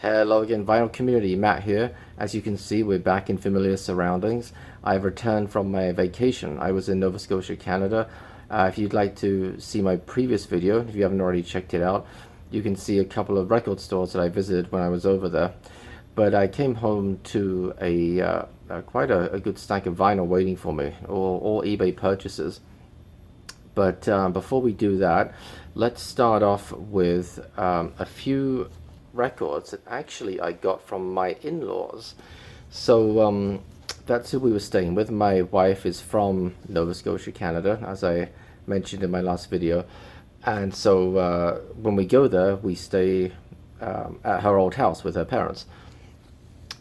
Hello again, vinyl community, Matt here. As you can see, we're back in familiar surroundings. I've returned from my vacation. I was in Nova Scotia, Canada. If you'd like to see my previous video, if you haven't already checked it out, you can see a couple of record stores that I visited when I was over there. But I came home to quite a good stack of vinyl waiting for me, all eBay purchases. But before we do that, let's start off with a few records that actually I got from my in-laws. So that's who we were staying with. My wife is from Nova Scotia, Canada, as I mentioned in my last video. And so when we go there, we stay at her old house with her parents.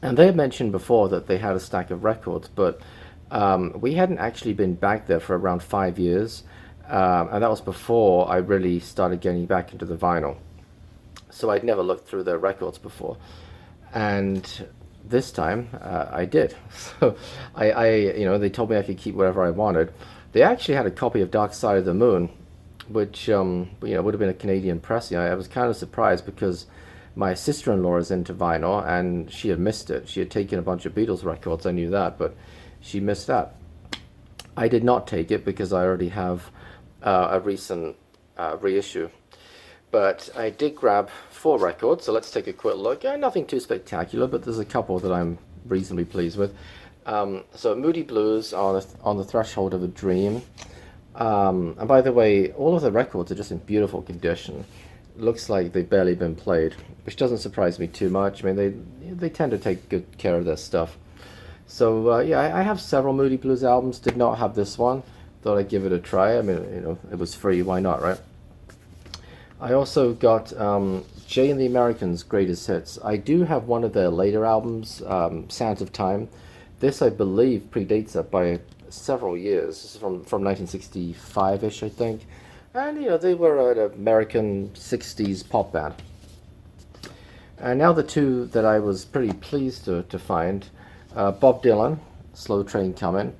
And they had mentioned before that they had a stack of records, but we hadn't actually been back there for around 5 years. And that was before I really started getting back into the vinyl. So I'd never looked through their records before. And this time I did. So they told me I could keep whatever I wanted. They actually had a copy of Dark Side of the Moon, which would have been a Canadian pressing. I was kind of surprised because my sister-in-law is into vinyl and she had missed it. She had taken a bunch of Beatles records, I knew that, but she missed that. I did not take it because I already have a recent reissue. But I did grab 4 records, so let's take a quick look. Nothing too spectacular, but there's a couple that I'm reasonably pleased with. So Moody Blues on the Threshold of a Dream. And by the way, all of the records are just in beautiful condition. Looks like they've barely been played, which doesn't surprise me too much. I mean, they tend to take good care of their stuff. So yeah, I have several Moody Blues albums. Did not have this one. Thought I'd give it a try. I mean, it was free. Why not, right? I also got Jay and the Americans' Greatest Hits. I do have one of their later albums, Sounds of Time. This, I believe, predates it by several years. This is from 1965-ish, I think. And, they were an American 60s pop band. And now the two that I was pretty pleased to find. Bob Dylan, Slow Train Comin'.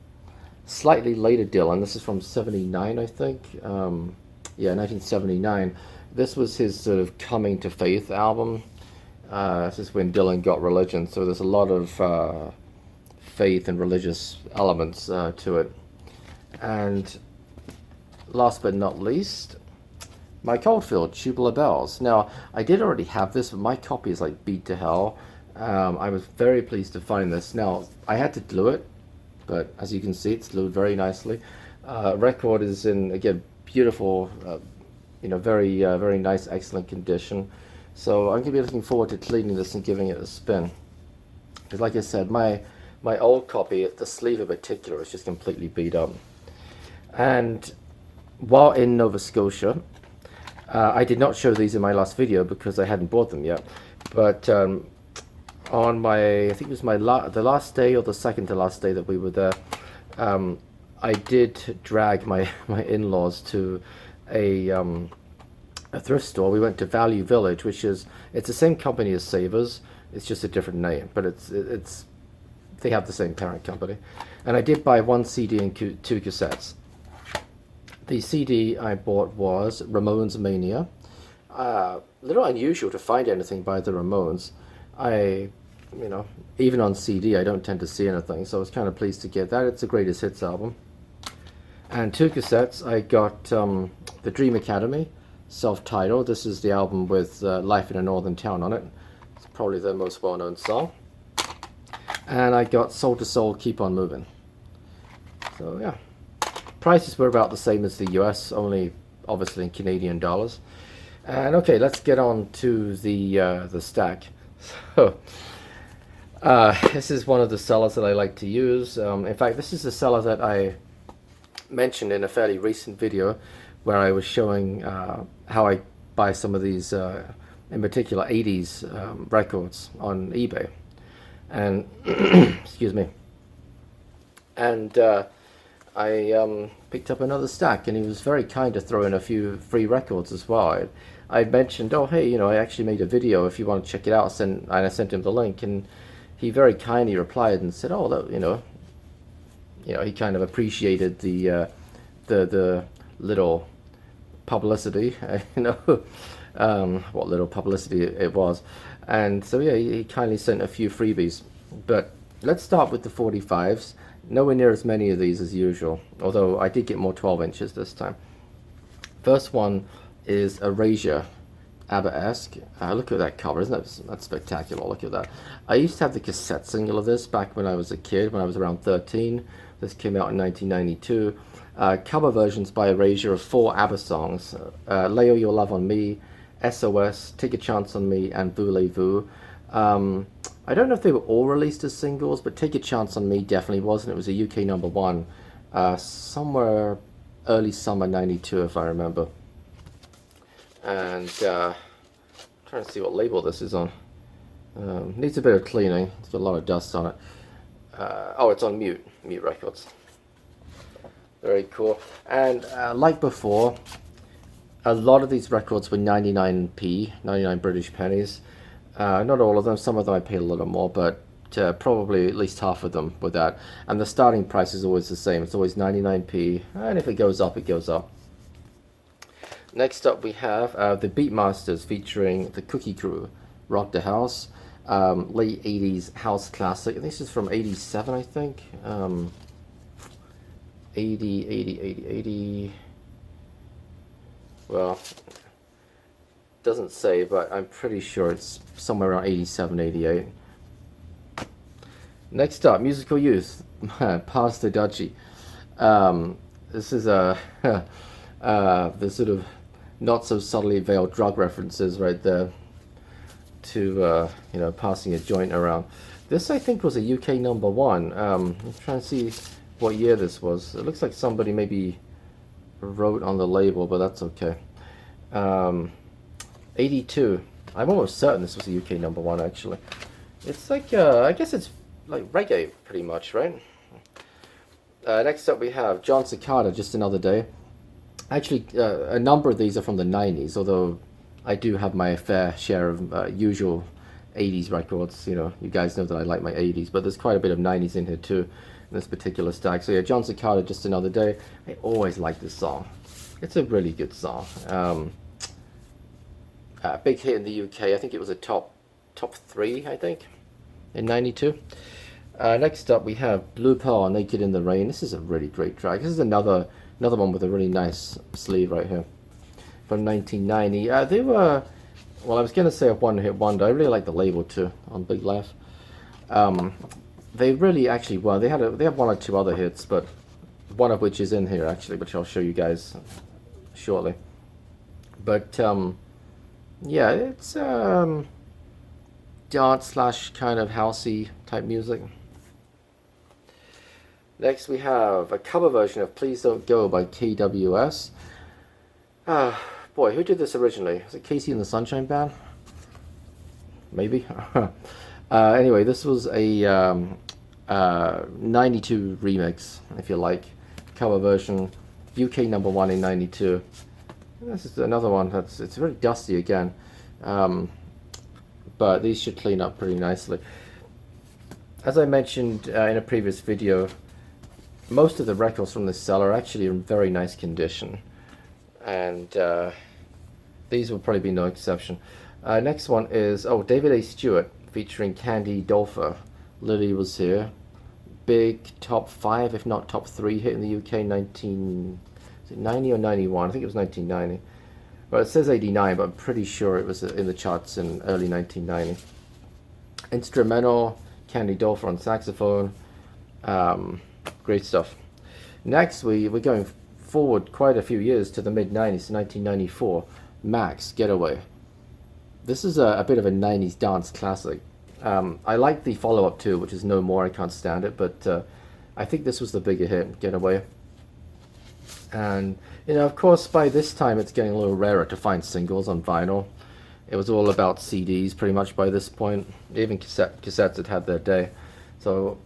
Slightly later Dylan, this is from 79, I think. Yeah, 1979. This was his sort of coming to faith album. This is when Dylan got religion, so there's a lot of faith and religious elements to it. And last but not least, Mike Oldfield, Tubular Bells. Now, I did already have this, but my copy is like beat to hell. I was very pleased to find this. Now, I had to glue it, but as you can see, it's glued very nicely. Record is in, again, beautiful, very nice, excellent condition. So I'm going to be looking forward to cleaning this and giving it a spin. Because like I said, my old copy, the sleeve in particular, is just completely beat up. And while in Nova Scotia, I did not show these in my last video because I hadn't bought them yet. But on my, I think it was the last day or the second to last day that we were there, I did drag my in-laws to a thrift store. We went to Value Village, which it's the same company as Savers. It's just a different name, but it's they have the same parent company. And I did buy 1 CD and 2 cassettes. The CD I bought was Ramones Mania. A little unusual to find anything by the Ramones. Even on CD, I don't tend to see anything, so I was kind of pleased to get that. It's a Greatest Hits album. And 2 cassettes, I got The Dream Academy, self-titled. This is the album with Life in a Northern Town on it. It's probably their most well-known song. And I got Soul to Soul, Keep on Moving. So yeah, prices were about the same as the US, only obviously in Canadian dollars. And okay, let's get on to the stack. So this is one of the sellers that I like to use. In fact, this is the seller that I mentioned in a fairly recent video where I was showing how I buy some of these, in particular 80s records on eBay. And excuse me. And I picked up another stack, and he was very kind to throw in a few free records as well. I mentioned, oh hey, I actually made a video if you want to check it out, and I sent him the link, and he very kindly replied and said, oh, that, he kind of appreciated the little publicity, what little publicity it was. And so yeah, he kindly sent a few freebies. But let's start with the 45s. Nowhere near as many of these as usual, although I did get more 12 inches this time. First one is Erasure, ABBA-esque. Look at that cover, isn't that that's spectacular? Look at that. I used to have the cassette single of this back when I was a kid, when I was around 13. This came out in 1992. Cover versions by Erasure of 4 ABBA songs: Lay All Your Love on Me, SOS, Take a Chance on Me, and Voulez-Vous. I don't know if they were all released as singles, but Take a Chance on Me definitely was, and it was a UK #1 somewhere early summer 92, if I remember. And trying to see what label this is on. Needs a bit of cleaning. It's got a lot of dust on it. Oh, it's on Mute Records. Very cool. And like before, a lot of these records were 99p, 99 British pennies. Not all of them. Some of them I paid a little more, but probably at least half of them were that. And the starting price is always the same. It's always 99p, and if it goes up, it goes up. Next up we have the Beatmasters featuring the Cookie Crew, Rock the House, late 80s house classic. This is from 87, I think. 80. Well, doesn't say, but I'm pretty sure it's somewhere around 87, 88. Next up, Musical Youth, Pass the Dutchie. This is the sort of not so subtly veiled drug references right there to you know, passing a joint around. This I think was a UK #1. I'm trying to see what year this was. It looks like somebody maybe wrote on the label, but that's okay. 82. I'm almost certain this was a UK #1 actually. It's like I guess it's like reggae pretty much, right? Next up we have John Cicada, Just Another Day. Actually, a number of these are from the 90s, although I do have my fair share of usual 80s records. You know, you guys know that I like my 80s, but there's quite a bit of 90s in here too, in this particular stack. So yeah, John Cicada, Just Another Day. I always like this song. It's a really good song. Big hit in the UK. I think it was a top 3, I think, in 92. Next up we have Blue Pearl, Naked in the Rain. This is a really great track. This is another one with a really nice sleeve right here from 1990. They were, well, I was going to say a one-hit wonder. I really like the label too on Big Laugh. They really actually were. They had 1 or 2 other hits, but one of which is in here actually, which I'll show you guys shortly. But yeah, it's dance / kind of housey type music. Next we have a cover version of Please Don't Go by KWS. Boy, who did this originally? Was it Casey and the Sunshine Band? Maybe? Anyway, this was a 92 remix, if you like. Cover version, UK #1 in 92. And this is another one it's very dusty again. But these should clean up pretty nicely. As I mentioned in a previous video, most of the records from this seller are actually in very nice condition, and these will probably be no exception. Next one is David A. Stewart featuring Candy Dolfer. Lily Was Here. Big top 5, if not top 3 hit in the UK. 90 or 91? I think it was 1990. Well, it says 89, but I'm pretty sure it was in the charts in early 1990. Instrumental, Candy Dolfer on saxophone. Great stuff. Next, we're going forward quite a few years to the mid-90s, 1994. Max, Getaway. This is a bit of a 90s dance classic. I like the follow-up too, which is No More, I Can't Stand It, but I think this was the bigger hit, Getaway. And, you know, of course, by this time it's getting a little rarer to find singles on vinyl. It was all about CDs pretty much by this point. Even cassettes had their day. So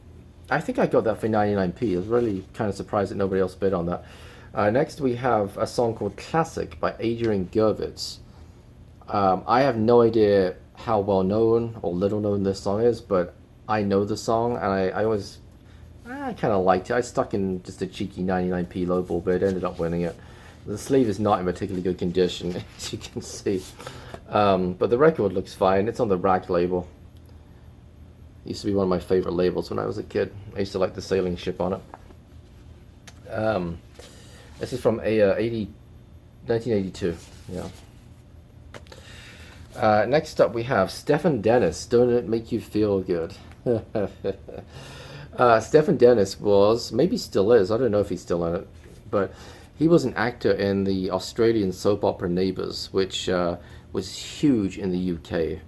I think I got that for 99p. I was really kind of surprised that nobody else bid on that. Next we have a song called Classic by Adrian Gervitz. I have no idea how well known or little known this song is, but I know the song, and I kind of liked it. I stuck in just a cheeky 99p lowball bid, ended up winning it. The sleeve is not in particularly good condition, as you can see. But the record looks fine. It's on the Rack label. It used to be one of my favorite labels when I was a kid. I used to like the sailing ship on it. This is from 1982. Yeah. Next up we have Stephen Dennis, Don't It Make You Feel Good? Stephen Dennis was, maybe still is, I don't know if he's still in it, but he was an actor in the Australian soap opera Neighbours, which was huge in the UK.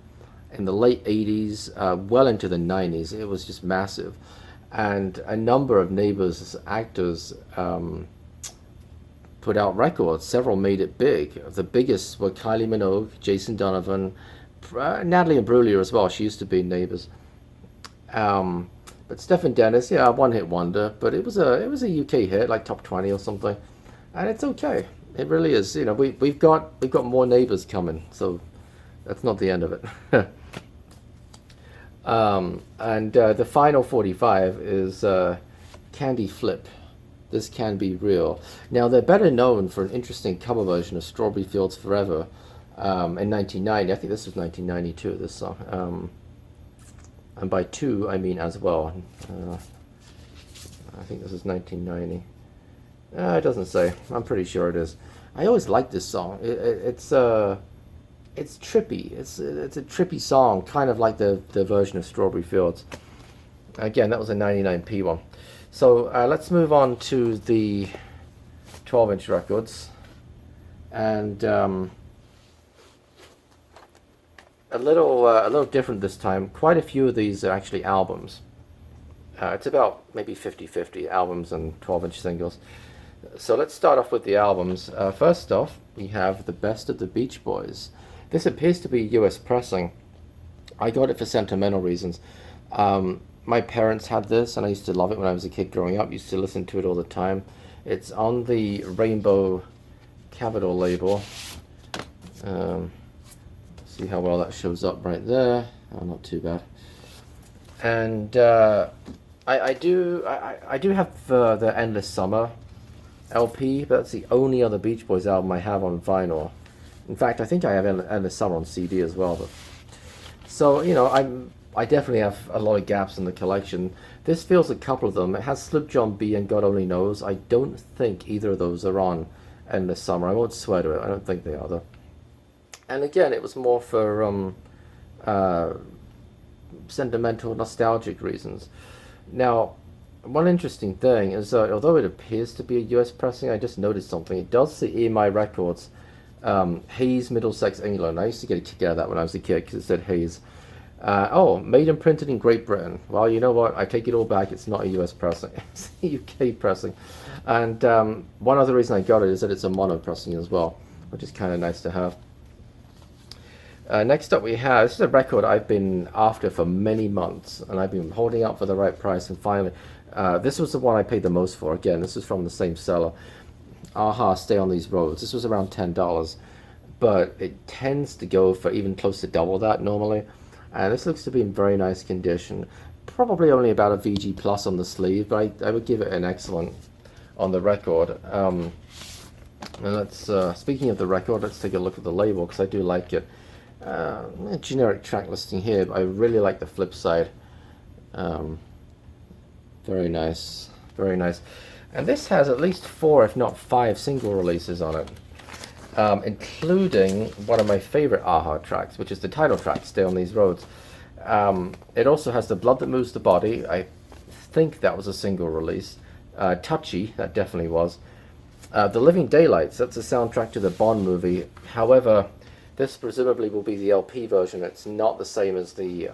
In the late 80s, well into the 90s, it was just massive. And a number of Neighbours actors put out records. Several made it big. The biggest were Kylie Minogue, Jason Donovan, Natalie Imbruglia as well. She used to be in Neighbours. But Stephen Dennis, yeah, one-hit wonder. But it was a UK hit, like top 20 or something, and it's okay. It really is. You know, we've got more Neighbours coming, so that's not the end of it. And the final 45 is Candy Flip. This Can Be Real. Now, they're better known for an interesting cover version of Strawberry Fields Forever in 1990. I think this was 1992, this song. And by two, I mean as well. I think this is 1990. It doesn't say. I'm pretty sure it is. I always like this song. It's trippy. It's a trippy song, kind of like the version of Strawberry Fields. Again, that was a 99p one. So let's move on to the 12-inch records, and a little different this time. Quite a few of these are actually albums. It's about maybe 50-50 albums and 12-inch singles. So let's start off with the albums. First off, we have The Best of the Beach Boys. This appears to be US pressing. I got it for sentimental reasons. My parents had this, and I used to love it when I was a kid growing up. Used to listen to it all the time. It's on the Rainbow Capitol label. See how well that shows up right there. Oh, not too bad. And I do have the Endless Summer LP, but that's the only other Beach Boys album I have on vinyl. In fact, I think I have Endless Summer on CD as well. But so, you know, I definitely have a lot of gaps in the collection. This feels a couple of them. It has Slip John B and God Only Knows. I don't think either of those are on Endless Summer. I won't swear to it. I don't think they are, though. And again, it was more for sentimental, nostalgic reasons. Now, one interesting thing is that although it appears to be a US pressing, I just noticed something. It does say EMI Records, Hayes, Middlesex, England. I used to get a kick out of that when I was a kid because it said Hayes. Made and printed in Great Britain. Well, you know what? I take it all back. It's not a US pressing. It's a UK pressing. And one other reason I got it is that it's a mono pressing as well, which is kind of nice to have. Next up we have, this is a record I've been after for many months, and I've been holding out for the right price, and finally, this was the one I paid the most for. Again, this is from the same seller. Aha, Stay on These Roads. This was around $10, but it tends to go for even close to double that normally. And this looks to be in very nice condition. Probably only about a VG plus on the sleeve, but I would give it an excellent on the record. And let's speaking of the record, let's take a look at the label because I do like it. A generic track listing here, but I really like the flip side. Very nice, very nice. And this has at least 4, if not 5, single releases on it. Including one of my favorite Aha tracks, which is the title track, Stay on These Roads. It also has The Blood That Moves the Body. I think that was a single release. Touchy, that definitely was. The Living Daylights, that's a soundtrack to the Bond movie. However, this presumably will be the LP version. It's not the same as the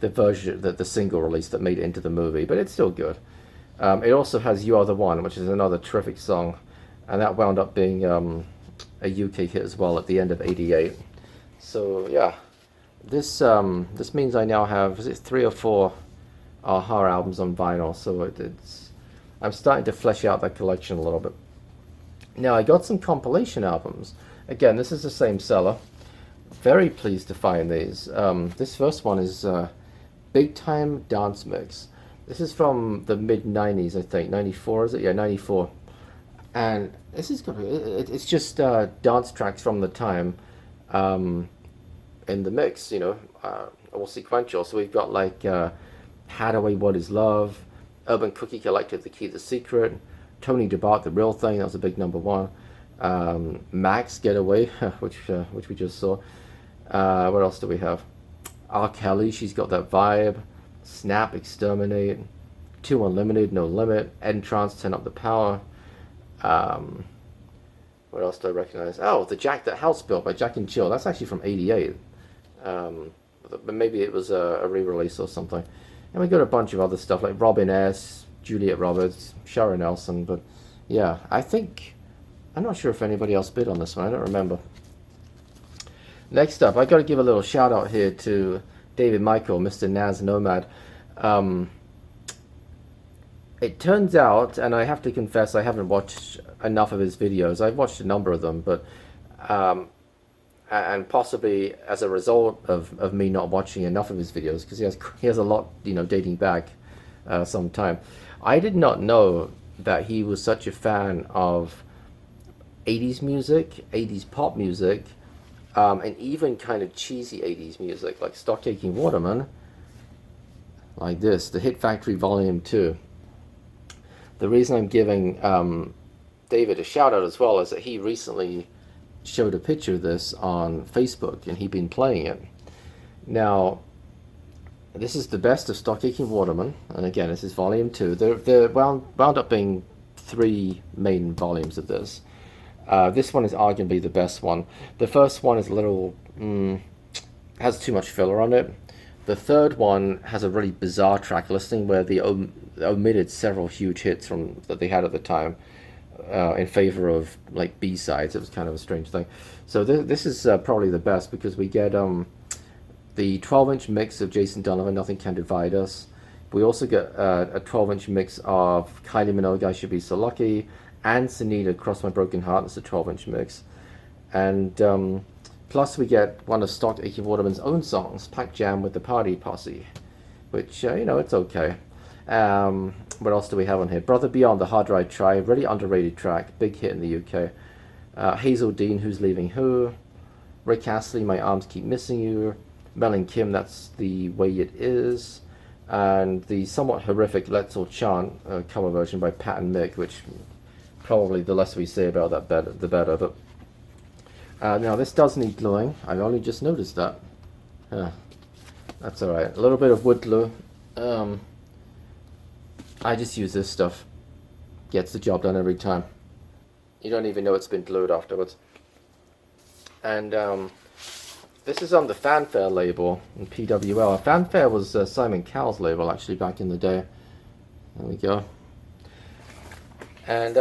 version, the single release that made it into the movie, but it's still good. It also has You Are the One, which is another terrific song. And that wound up being a UK hit as well at the end of '88. So yeah, this means I now have, is it 3 or 4 Aha albums on vinyl. So I'm starting to flesh out that collection a little bit. Now I got some compilation albums. Again, this is the same seller. Very pleased to find these. This first one is Big Time Dance Mix. This is from the mid '90s, I think. '94 is it? Yeah, '94. And this is good. It's just dance tracks from the time um, in the mix, all sequential. So we've got like Hadaway, What Is Love, Urban Cookie Collective, The Key to the Secret, Tony DeBart, The Real Thing, that was a big number one. Max, Getaway, which we just saw. What else do we have? R. Kelly, She's Got That Vibe, Snap, Exterminate, 2 Unlimited, No Limit, Entrance, Turn Up the Power. Um, what else do I recognize? Oh, the Jack That House Built by Jack and Jill. That's actually from '88. But maybe it was a re-release or something. And we got a bunch of other stuff like Robin S., Juliet Roberts, Sharon Nelson. But yeah, I'm not sure if anybody else bid on this one. I don't remember. Next up, I got to give a little shout out here to David Michael, Mr. Naz Nomad. It turns out, and I have to confess, I haven't watched enough of his videos. I've watched a number of them, but and possibly as a result of me not watching enough of his videos, because he has a lot, dating back some time. I did not know that he was such a fan of 80s music, 80s pop music, and even kind of cheesy 80s music, like Stock Aitken Waterman, like this, The Hit Factory Volume 2. The reason I'm giving David a shout out as well is that he recently showed a picture of this on Facebook, and he'd been playing it. Now, this is the best of Stock Aitken Waterman, and again, this is Volume 2. There wound up being 3 main volumes of this. This one is arguably the best one. The first one is a little has too much filler on it. The third one has a really bizarre track listing where they omitted several huge hits from that they had at the time in favor of like B-sides. It was kind of a strange thing. So this is probably the best because we get the 12-inch mix of Jason Donovan, Nothing Can Divide Us. We also get a 12-inch mix of Kylie Minogue, I Should Be So Lucky, and Sunita, Cross My Broken Heart. It's a 12-inch mix. And plus we get one of Stock Aitken Waterman's own songs, Pack Jam with the Party Posse, which, it's okay. What else do we have on here? Brother Beyond, The Hard Ride Try, really underrated track, big hit in the UK. Hazel Dean, Who's Leaving Who. Rick Astley, My Arms Keep Missing You. Mel and Kim, That's the Way It Is. And the somewhat horrific Let's All Chant cover version by Pat and Mick, which probably the less we say about that, the better. But now this does need gluing. I only just noticed that. That's alright. A little bit of wood glue. I just use this stuff. Gets the job done every time. You don't even know it's been glued afterwards. And this is on the Fanfare label in PWL. Fanfare was Simon Cowell's label actually back in the day. There we go. And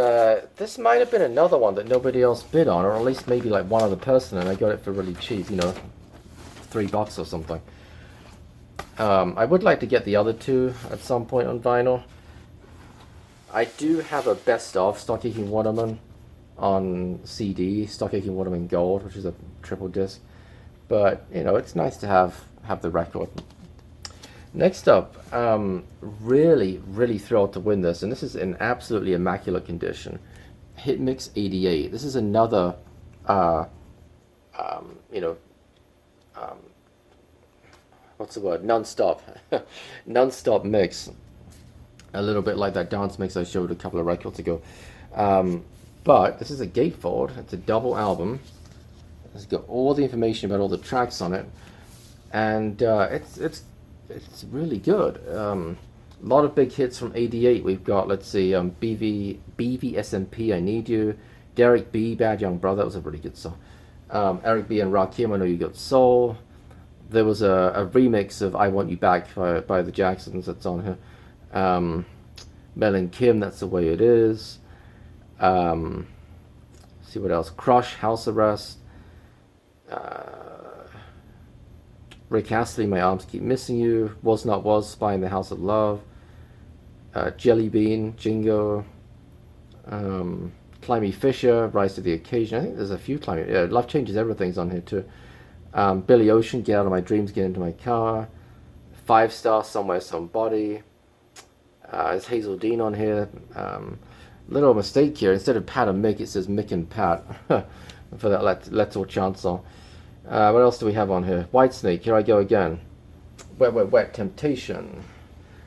this might have been another one that nobody else bid on, or at least maybe like one other person, and I got it for really cheap, $3 or something. I would like to get the other two at some point on vinyl. I do have a best of Stock Aitken Waterman on CD, Stock Aitken Waterman Gold, which is a triple disc. But, it's nice to have the record. Next up, really, really thrilled to win this, and this is in absolutely immaculate condition. Hit Mix 88. This is another, what's the word? Non-stop. Non-stop mix. A little bit like that dance mix I showed a couple of records ago. But this is a gatefold. It's a double album. It's got all the information about all the tracks on it, and it's really good. A lot of big hits from '88. We've got, let's see, BVSMP, I Need You, Derek B, Bad Young Brother. That was a really good song. Eric B and Rakim, I Know You Got Soul. There was a remix of I Want You Back by the Jacksons that's on here. Mel and Kim, That's the Way It Is. See what else? Crush, House Arrest. Rick Astley, My Arms Keep Missing You. Was Not Was, Spy in the House of Love. Jelly Bean, Jingo. Climby Fisher, Rise to the Occasion. I think there's a few Climby. Yeah, Love Changes Everything's on here too. Billy Ocean, Get Out of My Dreams, Get Into My Car. 5 Star, Somewhere Somebody. There's Hazel Dean on here. Little mistake here. Instead of Pat and Mick, it says Mick and Pat for that Let's All Chant song. What else do we have on here? Whitesnake, Here I Go Again. Wet, Wet, Wet, Temptation.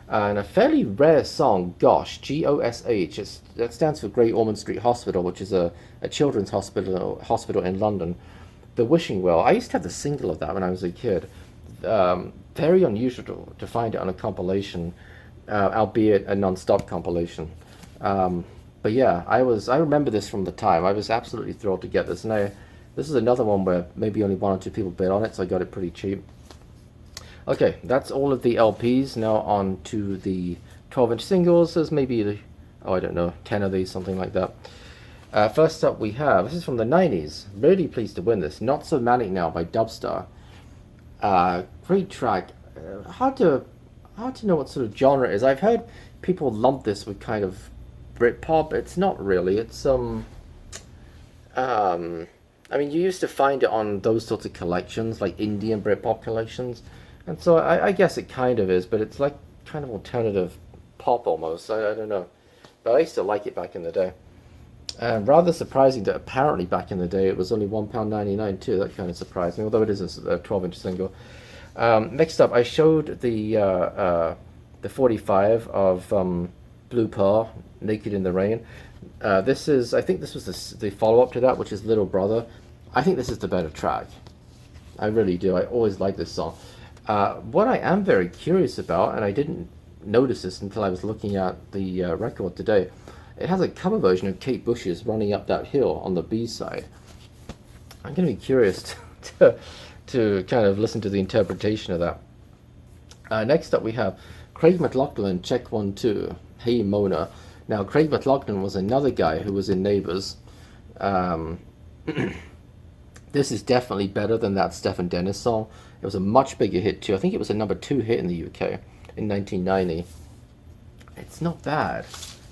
And a fairly rare song, Gosh, G-O-S-H. That stands for Great Ormond Street Hospital, which is a children's hospital in London. The Wishing Well. I used to have the single of that when I was a kid. Very unusual to find it on a compilation, albeit a non-stop compilation. But yeah, I remember this from the time. I was absolutely thrilled to get this. And this is another one where maybe only 1 or 2 people bid on it, so I got it pretty cheap. Okay, that's all of the LPs. Now on to the 12-inch singles. There's maybe, I don't know, 10 of these, something like that. First up we have, this is from the 90s. Really pleased to win this. Not So Manic Now by Dubstar. Great track. Hard to know what sort of genre it is. I've heard people lump this with kind of Britpop. It's not really. It's I mean, you used to find it on those sorts of collections, like Indian Britpop collections. And so I guess it kind of is, but it's like kind of alternative pop almost. I don't know. But I used to like it back in the day. And rather surprising that apparently back in the day it was only £1.99 too. That kind of surprised me, although it is a 12-inch single. Next up, I showed the 45 of Blue Pearl, Naked in the Rain. I think this was the follow-up to that, which is Little Brother. I think this is the better track. I really do. I always like this song. What I am very curious about, and I didn't notice this until I was looking at the record today, it has a cover version of Kate Bush's Running Up That Hill on the B-side. I'm going to be curious to kind of listen to the interpretation of that. Next up we have Craig McLachlan, Check 1 2, Hey Mona. Now Craig McLachlan was another guy who was in Neighbours. This is definitely better than that Stephen Dennis song. It was a much bigger hit too. I think it was a #2 hit in the UK in 1990. It's not bad.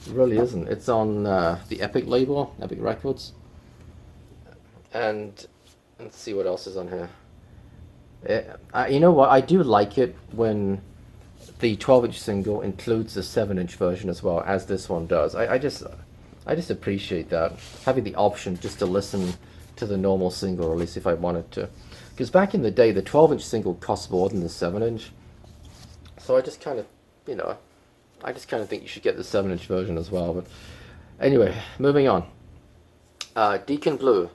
It really isn't. It's on the Epic label, Epic Records. And let's see what else is on here. You know what? I do like it when the 12-inch single includes the 7-inch version as well, as this one does. I just appreciate that, having the option just to listen to the normal single release if I wanted to. Because back in the day, the 12-inch single cost more than the 7-inch. So I just kind of, think you should get the 7-inch version as well. But anyway, moving on. Deacon Blue,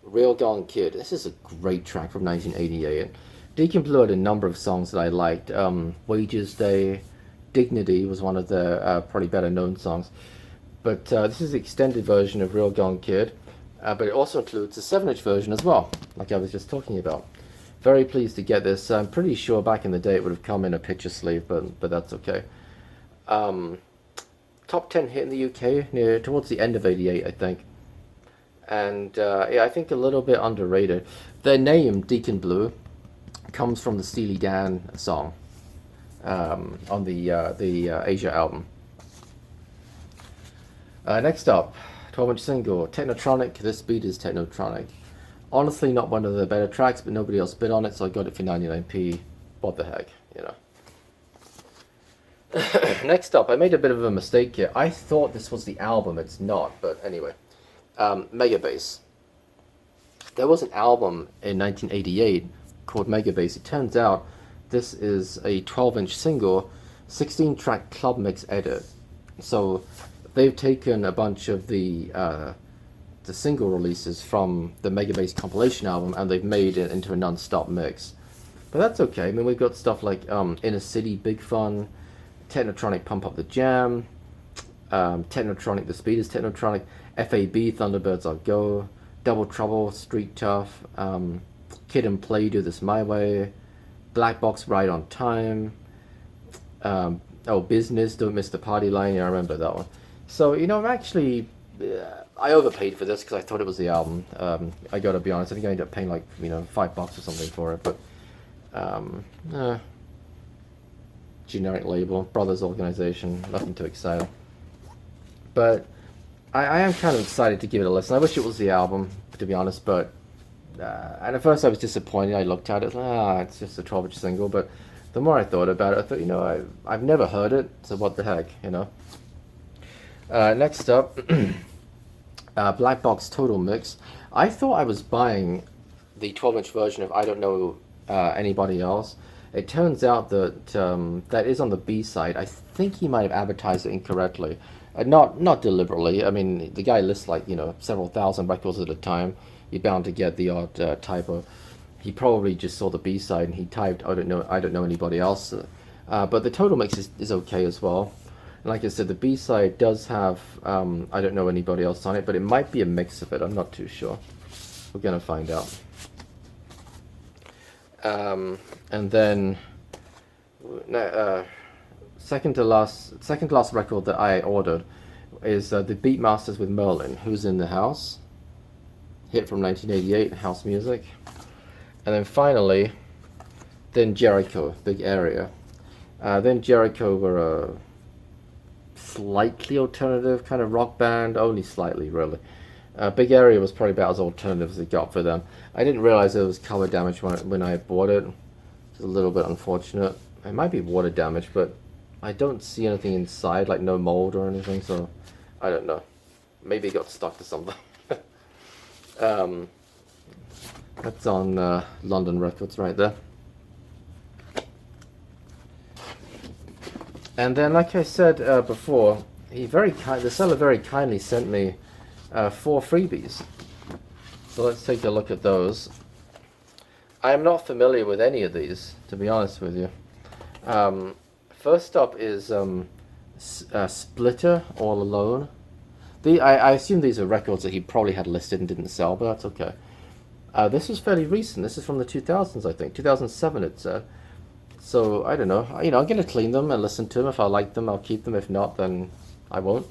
Real Gone Kid. This is a great track from 1988. Deacon Blue had a number of songs that I liked. Wages Day, Dignity was one of the probably better known songs. But this is the extended version of Real Gone Kid. But it also includes a 7-inch version as well, like I was just talking about. Very pleased to get this. I'm pretty sure back in the day it would have come in a picture sleeve, but that's okay. Top 10 hit in the UK towards the end of '88, I think. And yeah, I think a little bit underrated. Their name, Deacon Blue, comes from the Steely Dan song on the Asia album. Next up, 12-inch single, Technotronic, This Beat Is Technotronic. Honestly, not one of the better tracks, but nobody else bid on it, so I got it for 99p. What the heck, you know. Next up, I made a bit of a mistake here. I thought this was the album, it's not, but anyway. Megabass. There was an album in 1988 called Megabass. It turns out this is a 12-inch single, 16-track club mix edit. So they've taken a bunch of the single releases from the Megabass compilation album and they've made it into a non-stop mix. But that's okay. I mean, we've got stuff like Inner City, Big Fun, Technotronic, Pump Up the Jam, Technotronic, The Speed Is Technotronic, FAB, Thunderbirds I'll Go, Double Trouble, Street Tough, Kid and Play, Do This My Way, Black Box, Right on Time, Business, Don't Miss the Party Line. Yeah, I remember that one. So, you know, I'm actually, I overpaid for this because I thought it was the album. I gotta be honest, I think I ended up paying like, $5 or something for it, but, generic label, brothers organization, nothing too exciting. But I am kind of excited to give it a listen. I wish it was the album, to be honest, but, and at first I was disappointed. I looked at it, it's just a 12-inch single, but the more I thought about it, I thought, I've never heard it, so what the heck, Next up, Black Box Total Mix. I thought I was buying the 12-inch version of I Don't Know Anybody Else. It turns out that that is on the B side. I think he might have advertised it incorrectly. Not deliberately. I mean, the guy lists like, several thousand records at a time. You're bound to get the odd typo. He probably just saw the B side and he typed I don't know anybody else. But the total mix is okay as well. And like I said, the B side does have I don't know anybody else on it, but it might be a mix of it. I'm not too sure. We're gonna find out. And then second to last record that I ordered is the Beatmasters with Merlin, Who's in the House, hit from 1988, house music. And then finally, Then Jericho, Big Area. Then Jericho were a slightly alternative kind of rock band, only slightly really. Big Area was probably about as alternative as it got for them. I didn't realize it was color damage when I bought it. It's a little bit unfortunate. It might be water damage, but I don't see anything inside, like no mold or anything, so I don't know. Maybe it got stuck to something. That's on London Records right there. And then, like I said before, the seller very kindly sent me 4 freebies. So let's take a look at those. I am not familiar with any of these, to be honest with you. First up is Splitter, All Alone. I assume these are records that he probably had listed and didn't sell, but that's okay. This was fairly recent. This is from the 2000s, I think. 2007 it said. So, I don't know. I'm going to clean them and listen to them. If I like them, I'll keep them. If not, then I won't.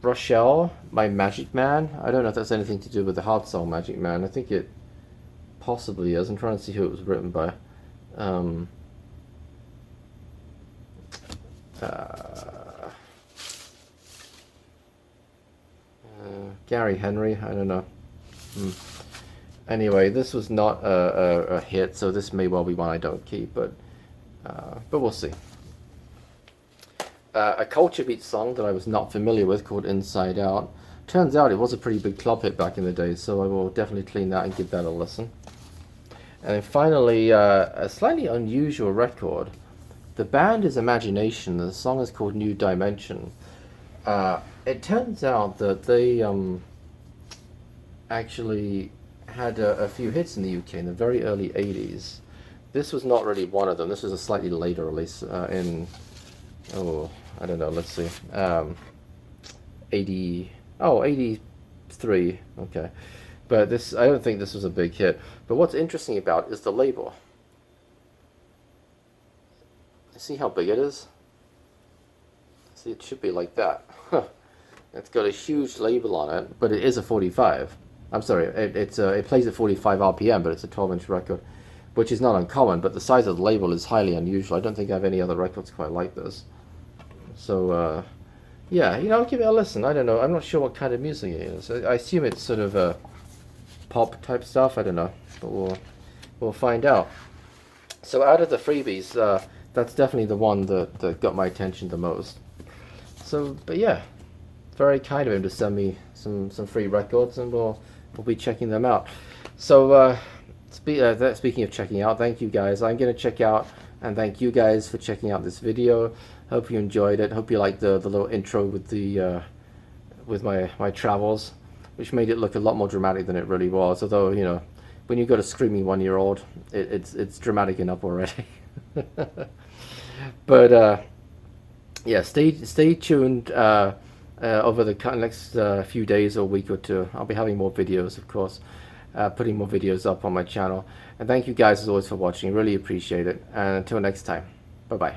Rochelle, My Magic Man. I don't know if that's anything to do with the hard song Magic Man. I think it possibly is. I'm trying to see who it was written by. Gary Henry, I don't know. Anyway, this was not a hit, so this may well be one I don't keep, but we'll see. A Culture Beat song that I was not familiar with called Inside Out. Turns out it was a pretty big club hit back in the day, so I will definitely clean that and give that a listen. And then finally, a slightly unusual record. The band is Imagination. The song is called New Dimension. It turns out that they actually had a few hits in the UK in the very early 80s. This was not really one of them. This was a slightly later release I don't know, let's see. 83, okay. But I don't think this was a big hit. But what's interesting about it is the label. See how big it is? See, it should be like that. It's got a huge label on it, but it is a 45. I'm sorry, it plays at 45 RPM, but it's a 12-inch record, which is not uncommon, but the size of the label is highly unusual. I don't think I have any other records quite like this. So, yeah, give it a listen. I don't know. I'm not sure what kind of music it is. I assume it's sort of pop type stuff. I don't know, but we'll find out. So out of the freebies, that's definitely the one that got my attention the most. So, but yeah, very kind of him to send me some free records, and we'll be checking them out. So, speaking of checking out, thank you guys. I'm going to check out, and thank you guys for checking out this video. Hope you enjoyed it. Hope you liked the little intro with the with my travels, which made it look a lot more dramatic than it really was. Although, when you got a screaming 1-year-old, it's dramatic enough already. But yeah, stay tuned over the next few days or week or two. I'll be having more videos, of course, putting more videos up on my channel. And thank you guys as always for watching. Really appreciate it. And until next time, bye bye.